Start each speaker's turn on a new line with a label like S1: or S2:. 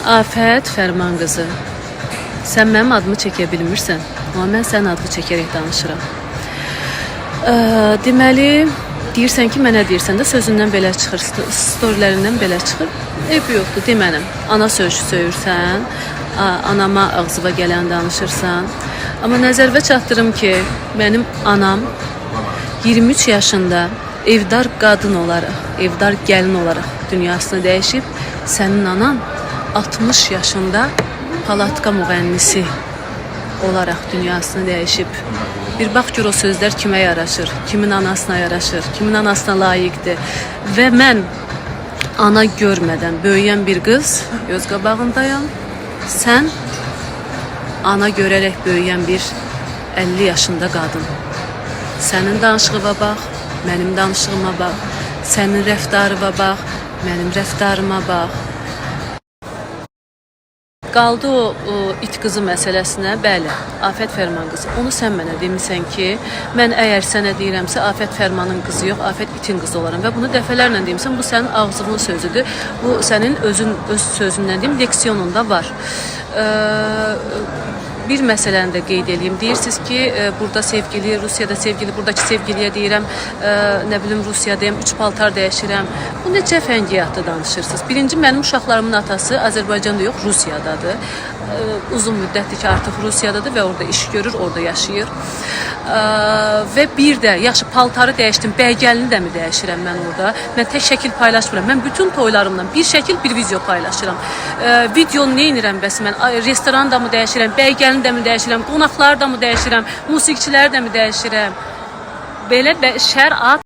S1: Afət Fərman qızı, sən mənim adımı çəkə bilmirsən, amma mən sənin adını çəkərək danışıram. Deməli, deyirsən ki, mənə deyirsən də sözündən belə çıxır, storylərindən belə çıxır. Eybi yoxdur, demənəm. Ana sözü söyürsən, anama ağzıva gələn danışırsan. Amma nəzərvə çatdırım ki, mənim anam 23 yaşında evdar qadın olaraq, evdar gəlin olaraq dünyasını dəyişib. Sənin anan 60 yaşında palatka müğənnisi olaraq dünyasını dəyişib. Bir bax gör o sözlər kimə yaraşır, kimin anasına yaraşır, kimin anasına layiqdir. Və mən ana görmədən böyüyən bir qız göz qabağındayam. Sən ana görərək böyüyən bir 50 yaşında qadın. Sənin danışığına bax, mənim danışığıma bax. Sənin rəftarına bax, mənim rəftarıma bax. Qaldı o it qızı məsələsinə, bəli, Afət Fərman qızı. Onu sən mənə demirsən ki, mən əgər sənə deyirəmsə, Afət Fərmanın qızı yox, Afət itin qızı olaram. Və bunu dəfələrlə demirsən, bu sənin ağzının sözüdür. Bu sənin öz sözündən deyim, leksiyonunda var. Bir məsələni də qeyd edeyim. Deyirsiniz ki, burada sevgili, Rusiyada sevgili, buradakı sevgiliyə deyirəm, nə bilim, Rusiyadayım, 3 paltar dəyişirəm. Bu necə fəngiyyatda danışırsınız? Birinci, mənim uşaqlarımın atası Azərbaycanda yox, Rusiyadadır. Uzun müddətdir ki, artıq Rusiyadadır və orada iş görür, orada yaşayır. Və bir də, yaxşı, paltarı dəyişdim, bəygəlini də mi dəyişirəm mən orada? Mən tək şəkil paylaşmıram. Mən bütün toylarımdan bir şəkil, bir video paylaşıram. Videonu nə edirəm bəs mən? Restoran da mı dəyişirəm, bəygəlini də mi dəyişirəm, qonaqları da mı dəyişirəm, musiqiçiləri də mi dəyişirəm? Belə şər at.